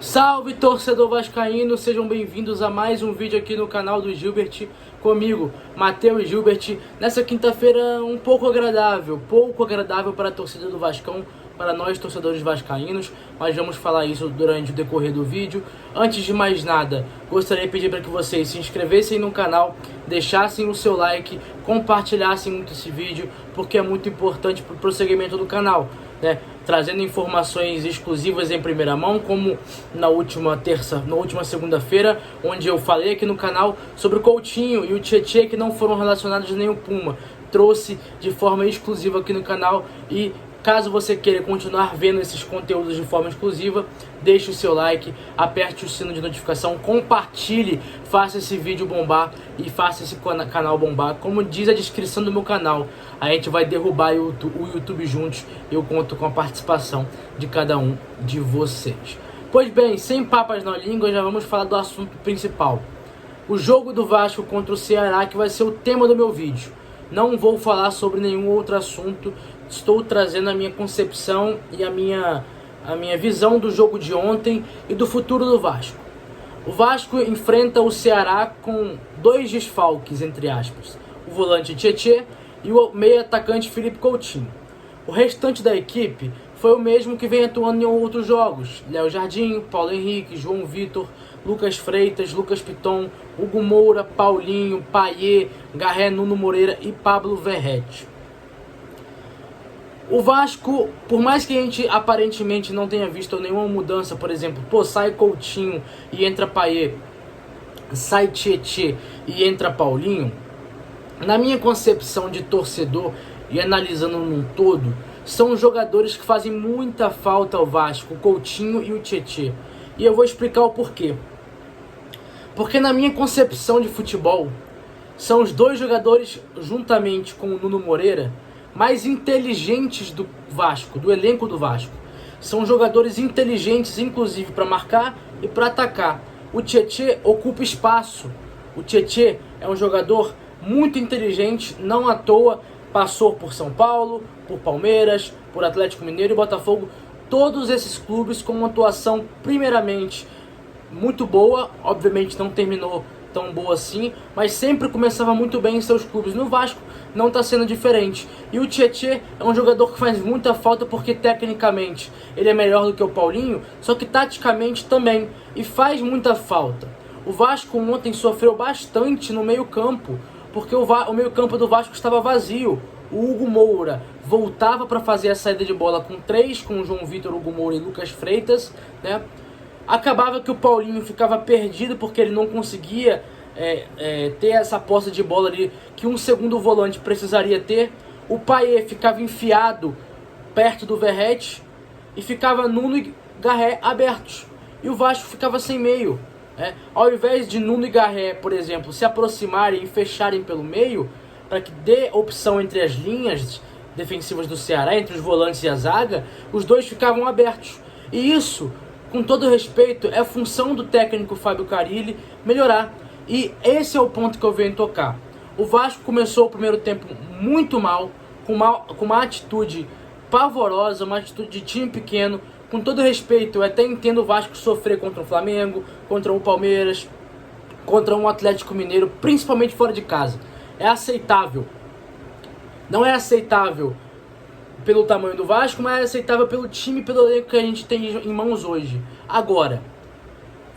Salve, torcedor vascaíno, sejam bem-vindos a mais um vídeo aqui no canal do Gilbert, comigo, Matheus Gilbert, nessa quinta-feira um pouco agradável para a torcida do Vascão, para nós torcedores vascaínos, mas vamos falar isso durante o decorrer do vídeo. Antes de mais nada, gostaria de pedir para que vocês se inscrevessem no canal, deixassem o seu like, compartilhassem muito esse vídeo, porque é muito importante para o prosseguimento do canal, né? Trazendo informações exclusivas em primeira mão, como na última segunda-feira, onde eu falei aqui no canal sobre o Coutinho e o Tietê, que não foram relacionados nem o Puma. Trouxe de forma exclusiva aqui no canal e caso você queira continuar vendo esses conteúdos de forma exclusiva, deixe o seu like, aperte o sino de notificação, compartilhe, faça esse vídeo bombar e faça esse canal bombar. Como diz a descrição do meu canal, a gente vai derrubar o YouTube juntos. Eu conto com a participação de cada um de vocês. Pois bem, sem papas na língua, já vamos falar do assunto principal. O jogo do Vasco contra o Ceará, que vai ser o tema do meu vídeo. Não vou falar sobre nenhum outro assunto. Estou trazendo a minha concepção e a minha visão do jogo de ontem e do futuro do Vasco. O Vasco enfrenta o Ceará com dois desfalques, entre aspas. O volante Tietê e o meio atacante Felipe Coutinho. O restante da equipe foi o mesmo que vem atuando em outros jogos. Léo Jardim, Paulo Henrique, João Vitor, Lucas Freitas, Lucas Piton, Hugo Moura, Paulinho, Payet, Garré, Nuno Moreira e Pablo Verratti. O Vasco, por mais que a gente aparentemente não tenha visto nenhuma mudança, por exemplo, sai Coutinho e entra Payet, sai Tietê e entra Paulinho, na minha concepção de torcedor e analisando num todo, são jogadores que fazem muita falta ao Vasco, o Coutinho e o Tietê. E eu vou explicar o porquê. Porque na minha concepção de futebol, são os dois jogadores, juntamente com o Nuno Moreira, mais inteligentes do Vasco, do elenco do Vasco. São jogadores inteligentes, inclusive, para marcar e para atacar. O Tietê ocupa espaço. O Tietê é um jogador muito inteligente, não à toa passou por São Paulo, por Palmeiras, por Atlético Mineiro e Botafogo. Todos esses clubes com uma atuação, primeiramente, muito boa. Obviamente não terminou tão boa assim, mas sempre começava muito bem em seus clubes. No Vasco não está sendo diferente. E o Tietê é um jogador que faz muita falta porque tecnicamente ele é melhor do que o Paulinho, só que taticamente também, e faz muita falta. O Vasco ontem sofreu bastante no meio-campo, porque o meio-campo do Vasco estava vazio. O Hugo Moura voltava para fazer a saída de bola com o João Vitor, Hugo Moura e Lucas Freitas, né? Acabava que o Paulinho ficava perdido porque ele não conseguia ter essa posse de bola ali que um segundo volante precisaria ter. O Payet ficava enfiado perto do Verratti e ficava Nuno e Garré abertos. E o Vasco ficava sem meio. Ao invés de Nuno e Garré, por exemplo, se aproximarem e fecharem pelo meio, para que dê opção entre as linhas defensivas do Ceará, entre os volantes e a zaga, os dois ficavam abertos. E isso, com todo respeito, é função do técnico Fábio Carille melhorar. E esse é o ponto que eu venho tocar. O Vasco começou o primeiro tempo muito mal, com uma atitude pavorosa, uma atitude de time pequeno. Com todo respeito, eu até entendo o Vasco sofrer contra o Flamengo, contra o Palmeiras, contra um Atlético Mineiro, principalmente fora de casa. É aceitável. Não é aceitável pelo tamanho do Vasco, mas é aceitável pelo time, pelo elenco que a gente tem em mãos hoje. Agora,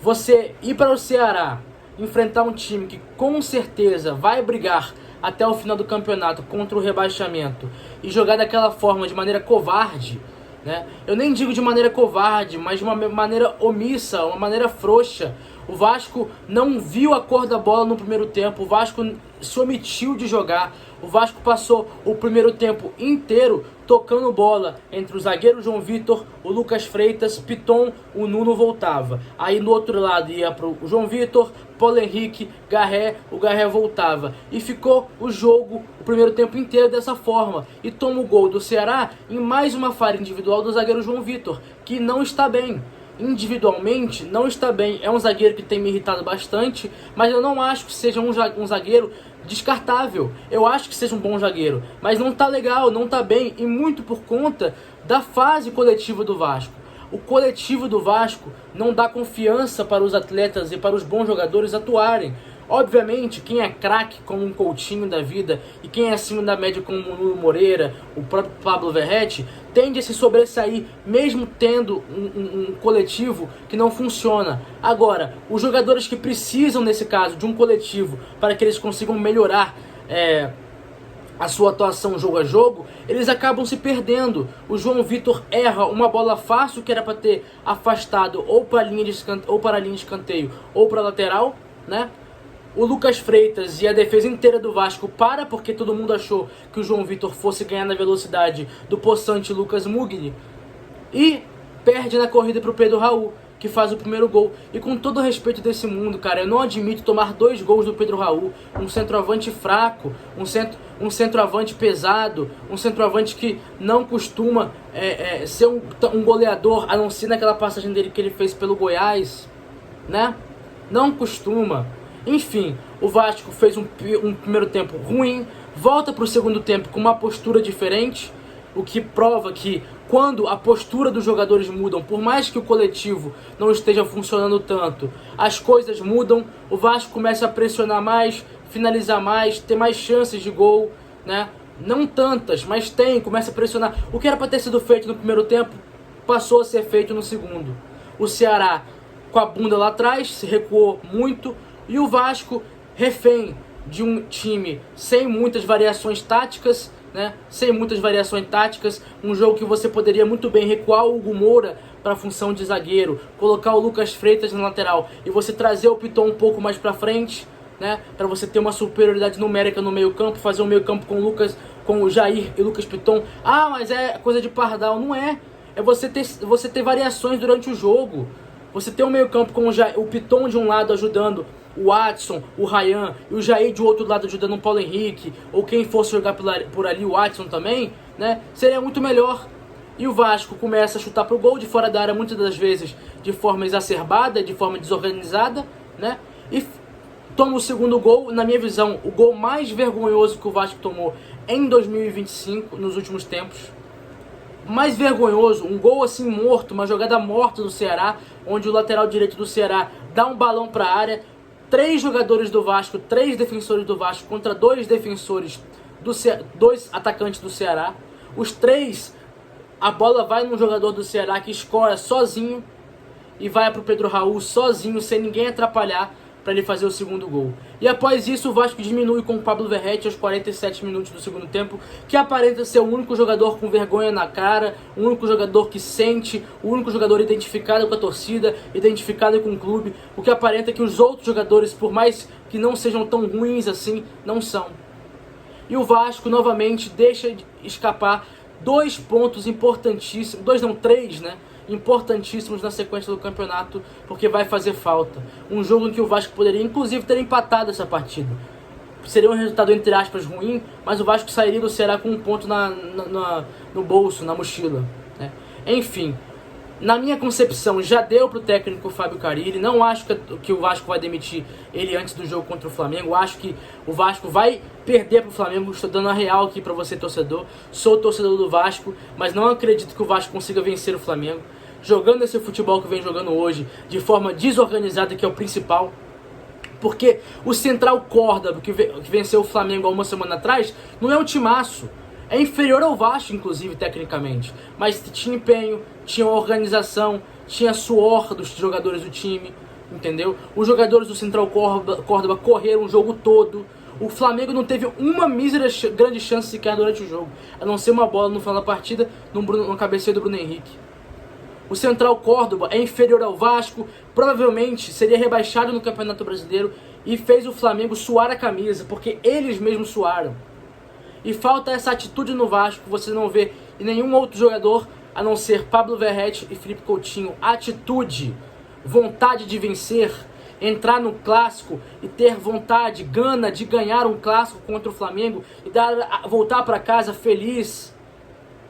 você ir para o Ceará, enfrentar um time que com certeza vai brigar até o final do campeonato contra o rebaixamento e jogar daquela forma, de maneira covarde, né? Eu nem digo de maneira covarde, mas de uma maneira omissa, uma maneira frouxa. O Vasco não viu a cor da bola no primeiro tempo, o Vasco se omitiu de jogar. O Vasco passou o primeiro tempo inteiro tocando bola entre o zagueiro João Vitor, o Lucas Freitas, Piton, o Nuno voltava. Aí no outro lado ia para o João Vitor, Paulo Henrique, Garré, o Garré voltava. E ficou o jogo, o primeiro tempo inteiro dessa forma. E toma o gol do Ceará em mais uma falha individual do zagueiro João Vitor, que não está bem. Individualmente não está bem, é um zagueiro que tem me irritado bastante, mas eu não acho que seja um zagueiro descartável. Eu acho que seja um bom zagueiro, mas não está legal, não está bem, e muito por conta da fase coletiva do Vasco. o coletivo do Vasco não dá confiança para os atletas e para os bons jogadores atuarem. Obviamente, quem é craque como um Coutinho da vida e quem é acima da média como o Nuno Moreira, o próprio Pablo Verratti, tende a se sobressair mesmo tendo um coletivo que não funciona. Agora, os jogadores que precisam, nesse caso, de um coletivo para que eles consigam melhorar a sua atuação jogo a jogo, eles acabam se perdendo. O João Vitor erra uma bola fácil que era para ter afastado ou para a linha de escanteio ou para a lateral, né? O Lucas Freitas e a defesa inteira do Vasco para, porque todo mundo achou que o João Vitor fosse ganhar na velocidade do possante Lucas Mugni, e perde na corrida para o Pedro Raul, que faz o primeiro gol. E com todo o respeito desse mundo, cara, eu não admito tomar 2 gols do Pedro Raul, um centroavante fraco, um centroavante pesado, um centroavante que não costuma ser um goleador, a não ser naquela passagem dele que ele fez pelo Goiás, né? Não costuma. Enfim, o Vasco fez um primeiro tempo ruim, volta para o segundo tempo com uma postura diferente, o que prova que quando a postura dos jogadores mudam, por mais que o coletivo não esteja funcionando tanto, as coisas mudam, o Vasco começa a pressionar mais, finalizar mais, ter mais chances de gol, né? Não tantas, mas começa a pressionar. O que era para ter sido feito no primeiro tempo, passou a ser feito no segundo. O Ceará, com a bunda lá atrás, se recuou muito, e o Vasco, refém de um time sem muitas variações táticas, né? Sem muitas variações táticas, um jogo que você poderia muito bem recuar o Hugo Moura para a função de zagueiro, colocar o Lucas Freitas na lateral e você trazer o Piton um pouco mais para frente, né? Para você ter uma superioridade numérica no meio-campo, fazer um meio-campo com o Jair e Lucas Piton. Ah, mas é coisa de pardal. Não é. É você ter variações durante o jogo. Você ter um meio-campo com o Piton de um lado ajudando o Watson, o Ryan, e o Jair de outro lado ajudando o Paulo Henrique, ou quem fosse jogar por ali, o Watson também, né? Seria muito melhor. E o Vasco começa a chutar pro gol de fora da área, muitas das vezes de forma exacerbada, de forma desorganizada, né? E toma o segundo gol, na minha visão, o gol mais vergonhoso que o Vasco tomou em 2025, nos últimos tempos. Mais vergonhoso, um gol assim morto, uma jogada morta do Ceará, onde o lateral direito do Ceará dá um balão para a área, 3 jogadores do Vasco, 3 defensores do Vasco contra 2 defensores, 2 atacantes do Ceará. Os 3, a bola vai num jogador do Ceará que escora sozinho e vai para o Pedro Raul sozinho, sem ninguém atrapalhar, para ele fazer o segundo gol. E após isso, o Vasco diminui com o Pablo Verratti aos 47 minutos do segundo tempo, que aparenta ser o único jogador com vergonha na cara, o único jogador que sente, o único jogador identificado com a torcida, identificado com o clube, o que aparenta que os outros jogadores, por mais que não sejam tão ruins assim, não são. E o Vasco novamente deixa de escapar 2 pontos importantíssimos, 2 não, 3, né? Importantíssimos na sequência do campeonato, porque vai fazer falta. Um jogo em que o Vasco poderia inclusive ter empatado essa partida. Seria um resultado entre aspas ruim, mas o Vasco sairia do Ceará com 1 ponto no bolso, na mochila, né? Enfim, na minha concepção já deu pro técnico Fábio Carille. Não acho que o Vasco vai demitir ele antes do jogo contra o Flamengo. Acho que o Vasco vai perder pro Flamengo. Estou dando a real aqui para você, torcedor. Sou torcedor do Vasco, mas não acredito que o Vasco consiga vencer o Flamengo jogando esse futebol que vem jogando hoje, de forma desorganizada, que é o principal. Porque o Central Córdoba, que venceu o Flamengo há uma semana atrás, não é um timaço. É inferior ao Vasco, inclusive, tecnicamente. Mas tinha empenho, tinha organização, tinha suor dos jogadores do time, entendeu? Os jogadores do Central Córdoba correram o jogo todo. O Flamengo não teve uma mísera grande chance sequer durante o jogo, a não ser uma bola no final da partida, no cabeceio do Bruno Henrique. O Central Córdoba é inferior ao Vasco, provavelmente seria rebaixado no Campeonato Brasileiro e fez o Flamengo suar a camisa, porque eles mesmos suaram. E falta essa atitude no Vasco, que você não vê em nenhum outro jogador, a não ser Pablo Verratti e Felipe Coutinho. Atitude, vontade de vencer, entrar no clássico e ter vontade, gana de ganhar um clássico contra o Flamengo e voltar para casa feliz,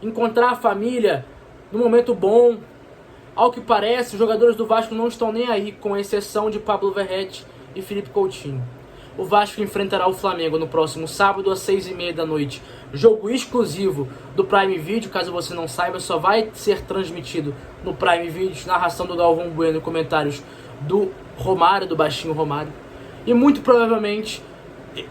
encontrar a família no momento bom. Ao que parece, os jogadores do Vasco não estão nem aí, com exceção de Pablo Verratti e Felipe Coutinho. o Vasco enfrentará o Flamengo no próximo sábado às 6h30 da noite. Jogo exclusivo do Prime Video, caso você não saiba, só vai ser transmitido no Prime Video, narração do Galvão Bueno e comentários do Romário, do baixinho Romário. E muito provavelmente,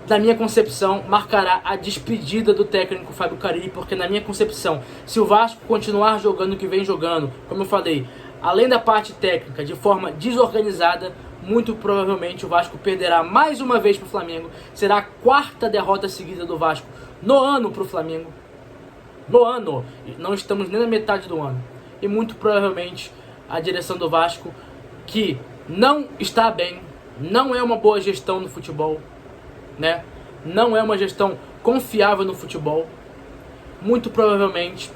na minha concepção, marcará a despedida do técnico Fábio Carille, porque na minha concepção, se o Vasco continuar jogando o que vem jogando, como eu falei, além da parte técnica, de forma desorganizada, muito provavelmente o Vasco perderá mais uma vez para o Flamengo. Será a 4ª derrota seguida do Vasco no ano para o Flamengo. No ano, não estamos nem na metade do ano. E muito provavelmente a direção do Vasco, que não está bem, não é uma boa gestão no futebol, né? Não é uma gestão confiável no futebol. Muito provavelmente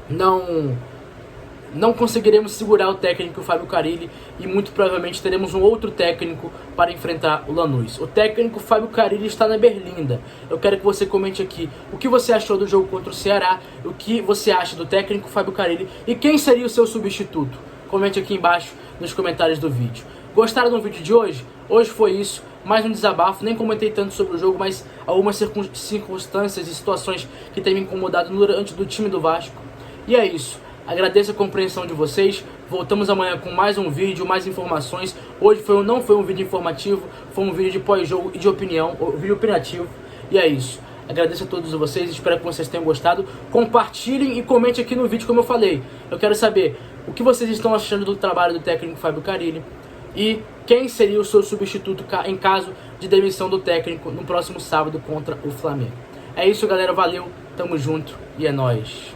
não conseguiremos segurar o técnico Fábio Carille e muito provavelmente teremos um outro técnico para enfrentar o Lanús. O técnico Fábio Carille está na Berlinda. Eu quero que você comente aqui o que você achou do jogo contra o Ceará, o que você acha do técnico Fábio Carille e quem seria o seu substituto. Comente aqui embaixo nos comentários do vídeo. Gostaram do vídeo de hoje? Hoje foi isso, mais um desabafo, nem comentei tanto sobre o jogo, mas algumas circunstâncias e situações que têm me incomodado durante do time do Vasco. E é isso. Agradeço a compreensão de vocês. Voltamos amanhã com mais um vídeo, mais informações. Hoje não foi um vídeo informativo, foi um vídeo de pós-jogo e de opinião, um vídeo opinativo. E é isso. Agradeço a todos vocês, espero que vocês tenham gostado. Compartilhem e comente aqui no vídeo, como eu falei. Eu quero saber o que vocês estão achando do trabalho do técnico Fábio Carille e quem seria o seu substituto em caso de demissão do técnico no próximo sábado contra o Flamengo. É isso, galera. Valeu, tamo junto e é nóis.